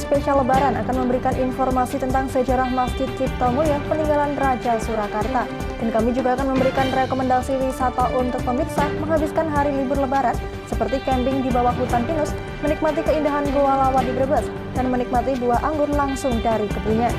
spesial Lebaran akan memberikan informasi tentang sejarah Masjid Ciptomulyo peninggalan Raja Surakarta. Dan kami juga akan memberikan rekomendasi wisata untuk pemirsa menghabiskan hari libur Lebaran, seperti camping di bawah hutan pinus, menikmati keindahan Goa Lawa di Brebes, dan menikmati buah anggur langsung dari kebunnya.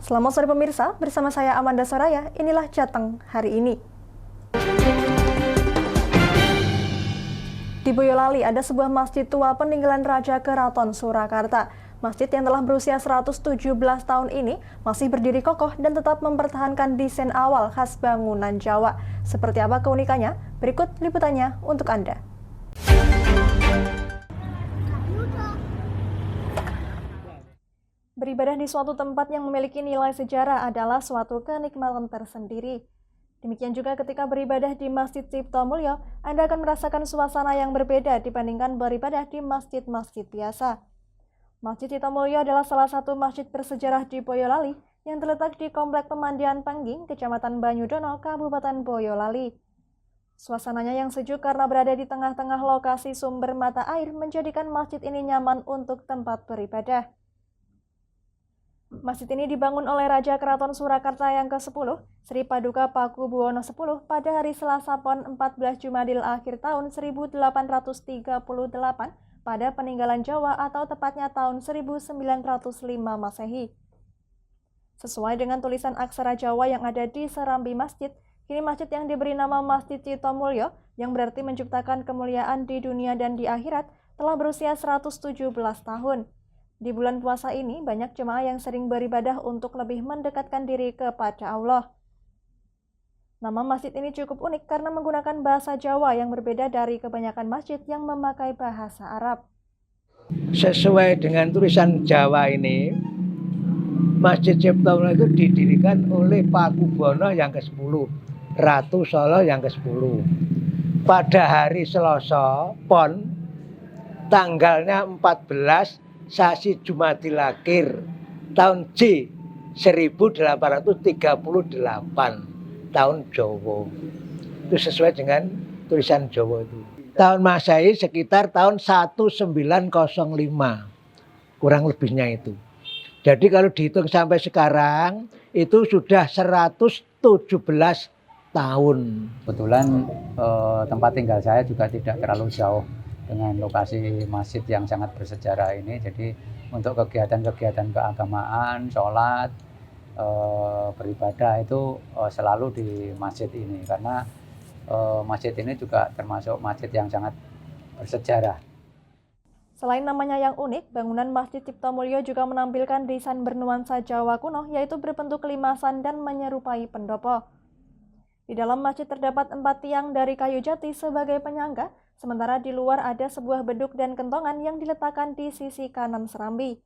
Selamat sore pemirsa, bersama saya Amanda Soraya, inilah Jateng hari ini. Di Boyolali ada sebuah masjid tua peninggalan Raja Keraton Surakarta. Masjid yang telah berusia 117 tahun ini masih berdiri kokoh dan tetap mempertahankan desain awal khas bangunan Jawa. Seperti apa keunikannya? Berikut liputannya untuk Anda. Beribadah di suatu tempat yang memiliki nilai sejarah adalah suatu kenikmatan tersendiri. Demikian juga ketika beribadah di Masjid Ciptomulyo, Anda akan merasakan suasana yang berbeda dibandingkan beribadah di masjid-masjid biasa. Masjid Ciptomulyo adalah salah satu masjid bersejarah di Boyolali yang terletak di Komplek Pemandian Pangging, Kecamatan Banyudono, Kabupaten Boyolali. Suasananya yang sejuk karena berada di tengah-tengah lokasi sumber mata air menjadikan masjid ini nyaman untuk tempat beribadah. Masjid ini dibangun oleh Raja Keraton Surakarta yang ke-10, Sri Paduka Pakubuwono X pada hari Selasa Pon 14 Jumadil akhir tahun 1838 pada peninggalan Jawa atau tepatnya tahun 1905 Masehi. Sesuai dengan tulisan aksara Jawa yang ada di serambi masjid, kini masjid yang diberi nama Masjid Ciptomulyo yang berarti menciptakan kemuliaan di dunia dan di akhirat telah berusia 117 tahun. Di bulan puasa ini, banyak jemaah yang sering beribadah untuk lebih mendekatkan diri kepada Allah. Nama masjid ini cukup unik karena menggunakan bahasa Jawa yang berbeda dari kebanyakan masjid yang memakai bahasa Arab. Sesuai dengan tulisan Jawa ini, Masjid Ciptomulyo itu didirikan oleh Pakubuwono yang ke-10, Ratu Solo yang ke-10. Pada hari Selasa Pon, tanggalnya 14 Sasi Jumadil Akhir tahun J 1838 tahun Jawa. Itu sesuai dengan tulisan Jawa itu. Tahun Masehi sekitar tahun 1905. Kurang lebihnya itu. Jadi kalau dihitung sampai sekarang itu sudah 117 tahun. Kebetulan tempat tinggal saya juga tidak terlalu jauh dengan lokasi masjid yang sangat bersejarah ini. Jadi untuk kegiatan-kegiatan keagamaan, sholat, beribadah itu selalu di masjid ini. Karena masjid ini juga termasuk masjid yang sangat bersejarah. Selain namanya yang unik, bangunan Masjid Ciptomulyo juga menampilkan desain bernuansa Jawa kuno, yaitu berbentuk kelimasan dan menyerupai pendopo. Di dalam masjid terdapat 4 tiang dari kayu jati sebagai penyangga, sementara di luar ada sebuah beduk dan kentongan yang diletakkan di sisi kanan serambi.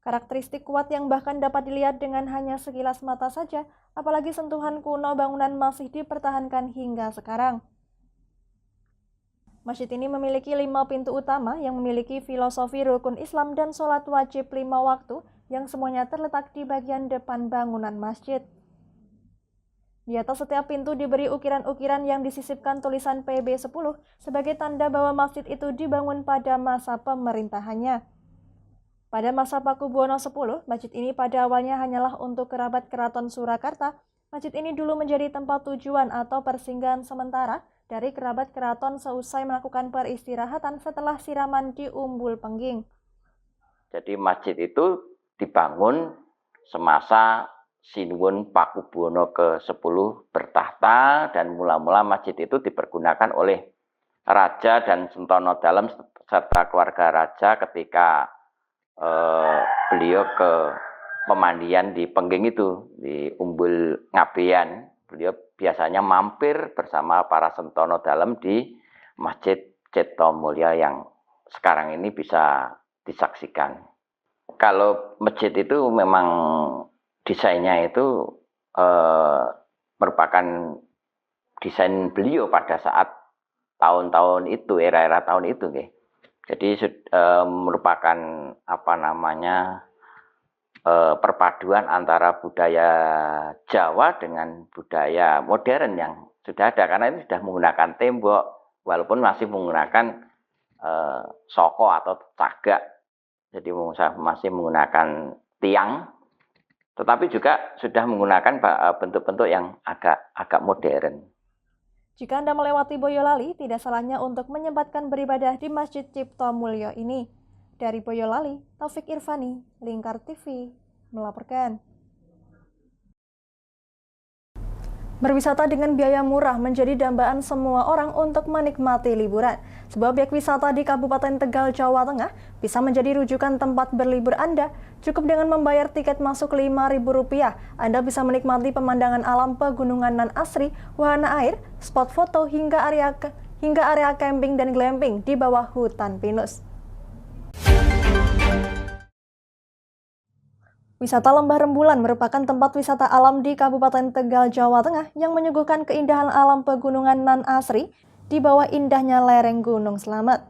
Karakteristik kuat yang bahkan dapat dilihat dengan hanya sekilas mata saja, apalagi sentuhan kuno bangunan masih dipertahankan hingga sekarang. Masjid ini memiliki 5 pintu utama yang memiliki filosofi rukun Islam dan sholat wajib 5 waktu yang semuanya terletak di bagian depan bangunan masjid. Di atas setiap pintu diberi ukiran-ukiran yang disisipkan tulisan PB10 sebagai tanda bahwa masjid itu dibangun pada masa pemerintahannya. Pada masa Pakubuwono X, masjid ini pada awalnya hanyalah untuk kerabat Keraton Surakarta. Masjid ini dulu menjadi tempat tujuan atau persinggahan sementara dari kerabat keraton seusai melakukan peristirahatan setelah siraman di Umbul Pengging. Jadi masjid itu dibangun semasa Sinuwun Pakubuwono ke-10 bertahta, dan mula-mula masjid itu dipergunakan oleh Raja dan Sentono Dalem serta keluarga Raja ketika beliau ke pemandian di Pengging itu, di Umbul Ngabean. Beliau biasanya mampir bersama para Sentono Dalem di Masjid Ciptomulyo yang sekarang ini bisa disaksikan. Kalau masjid itu memang desainnya itu merupakan desain beliau pada saat tahun-tahun itu, era-era tahun itu, nggih. Jadi merupakan perpaduan antara budaya Jawa dengan budaya modern yang sudah ada, karena ini sudah menggunakan tembok walaupun masih menggunakan soko atau cagak. Jadi masih menggunakan tiang, tetapi juga sudah menggunakan bentuk-bentuk yang agak modern. Jika Anda melewati Boyolali, tidak salahnya untuk menyempatkan beribadah di Masjid Cipto Mulyo ini. Dari Boyolali, Taufik Irvani, Lingkar TV, melaporkan. Berwisata dengan biaya murah menjadi dambaan semua orang untuk menikmati liburan. Sebuah objek wisata di Kabupaten Tegal, Jawa Tengah bisa menjadi rujukan tempat berlibur Anda. Cukup dengan membayar tiket masuk Rp5.000, Anda bisa menikmati pemandangan alam pegunungan nan asri, wahana air, spot foto hingga area camping dan glamping di bawah hutan pinus. Wisata Lembah Rembulan merupakan tempat wisata alam di Kabupaten Tegal, Jawa Tengah yang menyuguhkan keindahan alam pegunungan nan asri di bawah indahnya lereng Gunung Slamet.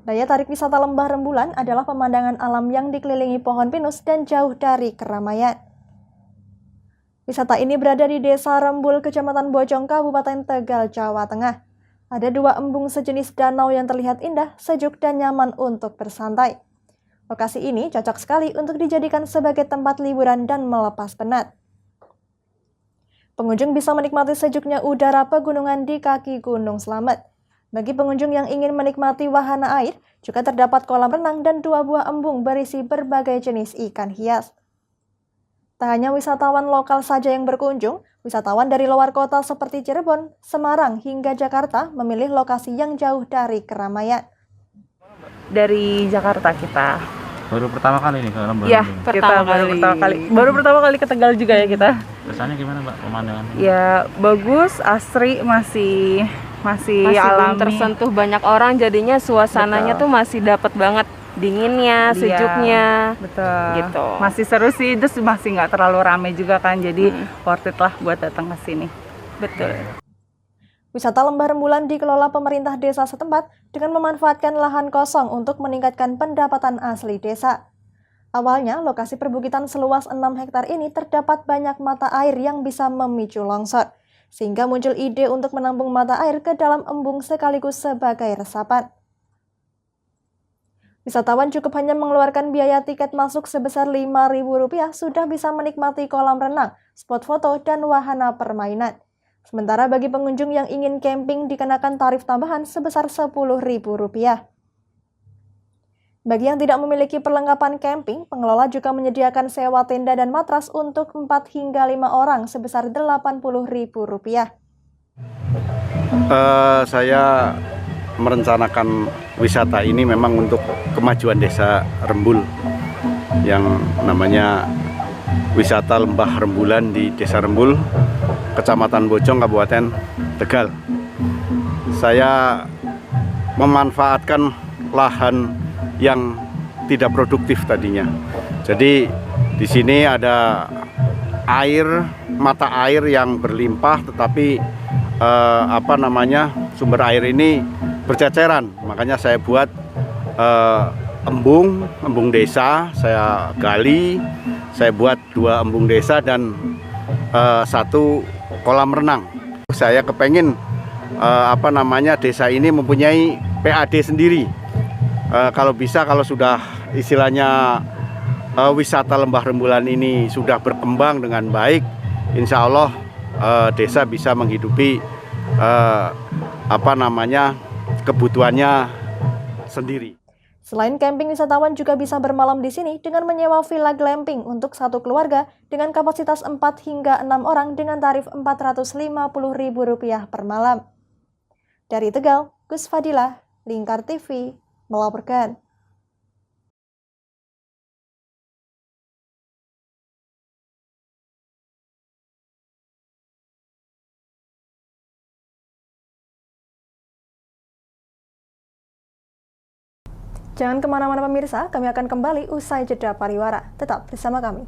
Daya tarik wisata Lembah Rembulan adalah pemandangan alam yang dikelilingi pohon pinus dan jauh dari keramaian. Wisata ini berada di Desa Rembul, Kecamatan Bojong, Kabupaten Tegal, Jawa Tengah. Ada 2 embung sejenis danau yang terlihat indah, sejuk, dan nyaman untuk bersantai. Lokasi ini cocok sekali untuk dijadikan sebagai tempat liburan dan melepas penat. Pengunjung bisa menikmati sejuknya udara pegunungan di kaki Gunung Slamet. Bagi pengunjung yang ingin menikmati wahana air, juga terdapat kolam renang dan 2 buah embung berisi berbagai jenis ikan hias. Tak hanya wisatawan lokal saja yang berkunjung, wisatawan dari luar kota seperti Cirebon, Semarang, hingga Jakarta memilih lokasi yang jauh dari keramaian. Dari Jakarta kita. Baru pertama kali nih ke Lembah Iya, Rembulan. baru pertama kali ke Tegal juga ya kita. Kesannya gimana Mbak pemandangan? Ya bagus, asri, masih belum alami. tersentuh banyak orang, jadinya suasananya Betul. tuh masih dapat banget dinginnya, Iya, sejuknya. Betul. Gitu. Masih seru sih, terus masih nggak terlalu ramai juga kan, jadi worth it lah buat datang ke sini. Betul. Wisata Lembah Rembulan dikelola pemerintah desa setempat dengan memanfaatkan lahan kosong untuk meningkatkan pendapatan asli desa. Awalnya, lokasi perbukitan seluas 6 hektar ini terdapat banyak mata air yang bisa memicu longsor, sehingga muncul ide untuk menampung mata air ke dalam embung sekaligus sebagai resapan. Wisatawan cukup hanya mengeluarkan biaya tiket masuk sebesar Rp5.000 sudah bisa menikmati kolam renang, spot foto, dan wahana permainan. Sementara bagi pengunjung yang ingin camping dikenakan tarif tambahan sebesar Rp10.000. Bagi yang tidak memiliki perlengkapan camping, pengelola juga menyediakan sewa tenda dan matras untuk 4 hingga 5 orang sebesar Rp80.000. Saya merencanakan wisata ini memang untuk kemajuan desa Rembul yang namanya wisata Lembah Rembulan di Desa Rembul, Kecamatan Bojong, Kabupaten Tegal. Saya memanfaatkan lahan yang tidak produktif tadinya. Jadi di sini ada air, mata air yang berlimpah, tetapi sumber air ini berceceran. Makanya saya buat embung desa, saya gali, saya buat 2 embung desa dan 1 kolam renang. Saya kepengen desa ini mempunyai PAD sendiri. Kalau bisa, kalau sudah istilahnya wisata Lembah Rembulan ini sudah berkembang dengan baik, insya Allah desa bisa menghidupi kebutuhannya sendiri. Selain camping, wisatawan juga bisa bermalam di sini dengan menyewa villa glamping untuk 1 keluarga dengan kapasitas 4 hingga 6 orang dengan tarif Rp450.000 per malam. Dari Tegal, Gus Fadilah, Lingkar TV, melaporkan. Jangan kemana-mana pemirsa, kami akan kembali usai jeda pariwara. Tetap bersama kami.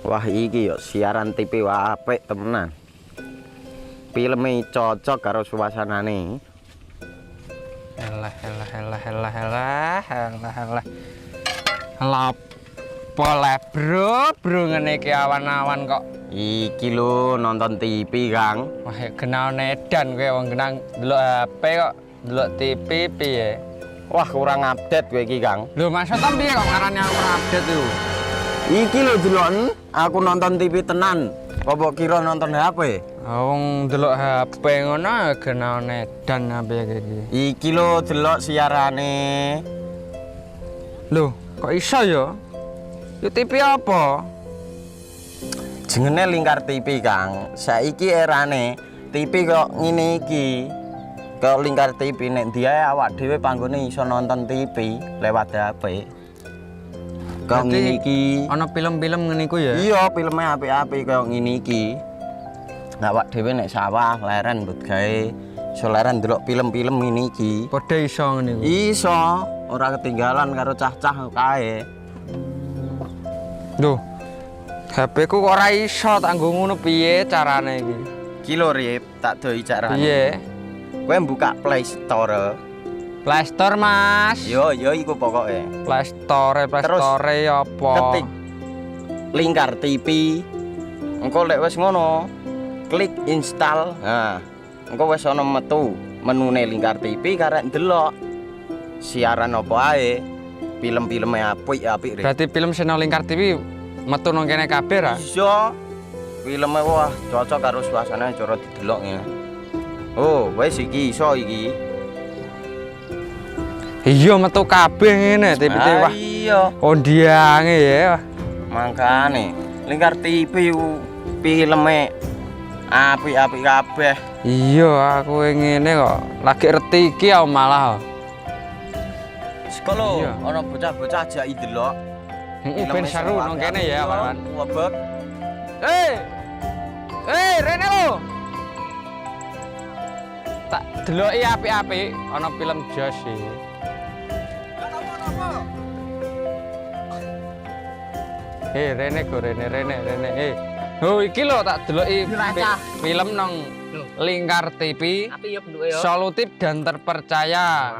Wah iki yo siaran TV apik temenan. Filme cocok karo suasanane. Elah. Lapo le bro ngene iki awan-awan kok. Iki lho nonton TV, Kang. Wah, kenal nedan kowe wong genang delok HP kok delok TV piye? Wah, kurang update kowe iki, Kang. Lho, maksudnya piye kok ngarane aku update itu? Iki lho deloken, aku nonton TV tenan. Apa kira nonton HP? Wong delok HP ngono kenal nedan apa iki. Iki lho delok siarane. Lho, kok iso ya? Yo TV apa? Jenenge Lingkar TV, Kang. Saiki erane TV kok ngene iki. Kok Lingkar TV nek diae awak dhewe panggone iso nonton TV lewat HP. Kok ngene iki. Ana film-film ngene iku ya? Iya, filme apik-apik kaya ngene iki. Awak dhewe nek sawah leren mbut gawe iso leren delok film-film ngene iki. Padha iso ngene iku. Iso, ora ketinggalan karo cah-cah kae. Duh. HP ku kok ora iso tak nggo ngono piye carane iki? Iki lho Rip, tak doi carane. Piye? Kowe buka Play Store. Play Store, Mas. Yo iku pokoke. Play Store apa? Ketik Lingkar TV. Engko lek wis ngono, klik install. Nah, engko wis ana metu menune Lingkar TV karek ndelok siaran apa ae. Film-filme apik-apik. Berarti film channel Lingkar TV metu nang kene kabeh ra? Iya. Filme wah cocok karo suasana cara didelok ngene. Oh, wis iki iso iki. Iya metu kabeh ngene TV-TV wah. Iya. Ondiange ya. Makane Lingkar TV filme apik-apik kabeh. Iya, aku ngene kok. Lagi reti iki aku malah. Sekolo ana bocah-bocah ajak ndelok. Heeh, ben seru nang kene ya, kawan. Wabek. Rene lo. Tak deloki apik-apik ana film Jos iki. Rene go Rene. Oh iki lho tak deloki film nang Lingkar TV. Solutif dan terpercaya.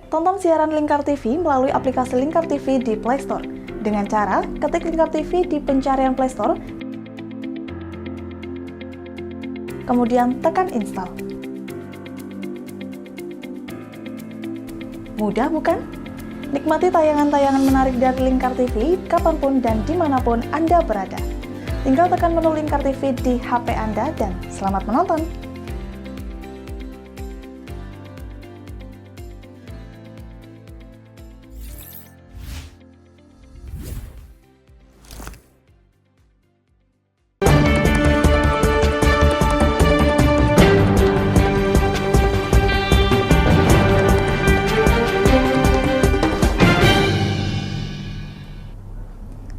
Tonton siaran Lingkar TV melalui aplikasi Lingkar TV di Play Store. Dengan cara ketik Lingkar TV di pencarian Play Store, kemudian tekan install. Mudah bukan? Nikmati tayangan-tayangan menarik dari Lingkar TV kapanpun dan dimanapun Anda berada. Tinggal tekan menu Lingkar TV di HP Anda dan selamat menonton!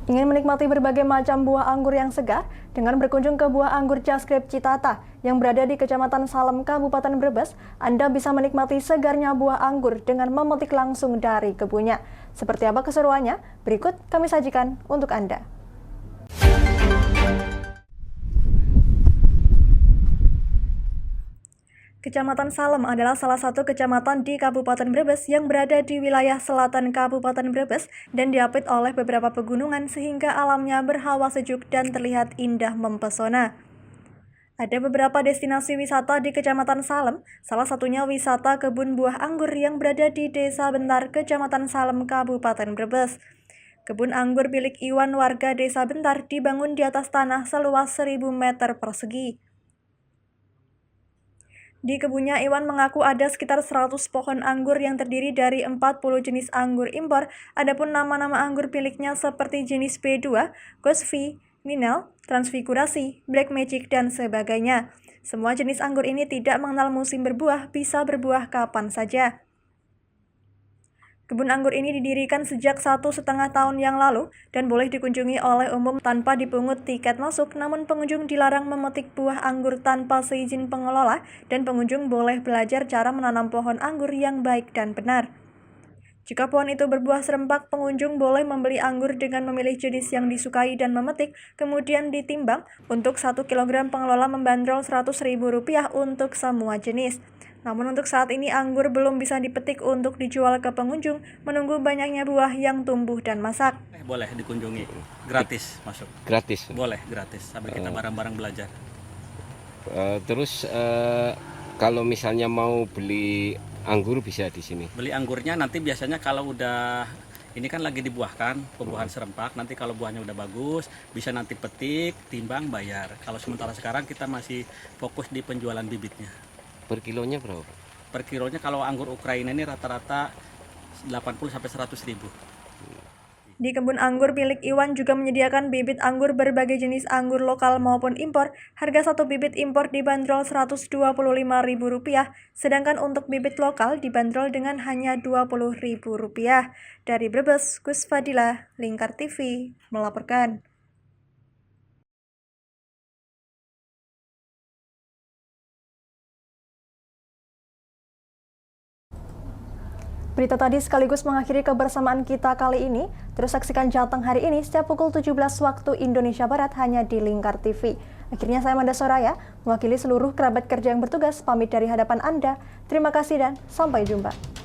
Ingin menikmati berbagai macam buah anggur yang segar dengan berkunjung ke buah anggur Jaskrip Citata yang berada di Kecamatan Salem, Kabupaten Brebes, Anda bisa menikmati segarnya buah anggur dengan memetik langsung dari kebunnya. Seperti apa keseruannya? Berikut kami sajikan untuk Anda. Kecamatan Salem adalah salah satu kecamatan di Kabupaten Brebes yang berada di wilayah selatan Kabupaten Brebes dan diapit oleh beberapa pegunungan sehingga alamnya berhawa sejuk dan terlihat indah mempesona. Ada beberapa destinasi wisata di Kecamatan Salem, salah satunya wisata kebun buah anggur yang berada di Desa Bentar, Kecamatan Salem, Kabupaten Brebes. Kebun anggur milik Iwan warga Desa Bentar dibangun di atas tanah seluas 1000 meter persegi. Di kebunnya, Iwan mengaku ada sekitar 100 pohon anggur yang terdiri dari 40 jenis anggur impor. Adapun nama-nama anggur miliknya seperti jenis B2, Gosvi, Ninel, Transfigurasi, Black Magic, dan sebagainya. Semua jenis anggur ini tidak mengenal musim berbuah, bisa berbuah kapan saja. Kebun anggur ini didirikan sejak 1,5 tahun yang lalu dan boleh dikunjungi oleh umum tanpa dipungut tiket masuk, namun pengunjung dilarang memetik buah anggur tanpa seizin pengelola dan pengunjung boleh belajar cara menanam pohon anggur yang baik dan benar. Jika pohon itu berbuah serempak, pengunjung boleh membeli anggur dengan memilih jenis yang disukai dan memetik, kemudian ditimbang. Untuk 1 kilogram pengelola membandrol Rp100.000 untuk semua jenis. Namun untuk saat ini anggur belum bisa dipetik untuk dijual ke pengunjung, menunggu banyaknya buah yang tumbuh dan masak. Boleh dikunjungi, gratis masuk. Gratis? Boleh, gratis, sambil kita bareng-bareng belajar. Terus kalau misalnya mau beli anggur bisa di sini? Beli anggurnya nanti biasanya kalau udah, ini kan lagi dibuahkan, pembuahan serempak, nanti kalau buahnya udah bagus, bisa nanti petik, timbang, bayar. Kalau sementara sekarang kita masih fokus di penjualan bibitnya. Per kilonya berapa? Per kilonya kalau anggur Ukraina ini rata-rata 80-100 ribu. Di kebun anggur milik Iwan juga menyediakan bibit anggur berbagai jenis anggur lokal maupun impor. Harga 1 bibit impor dibanderol Rp125.000, sedangkan untuk bibit lokal dibanderol dengan hanya Rp20.000. Dari Brebes, Gus Fadila, Lingkar TV, melaporkan. Berita tadi sekaligus mengakhiri kebersamaan kita kali ini. Terus saksikan Jateng hari ini setiap pukul 17 waktu Indonesia Barat hanya di Lingkar TV. Akhirnya saya Manda Soraya, mewakili seluruh kerabat kerja yang bertugas, pamit dari hadapan Anda. Terima kasih dan sampai jumpa.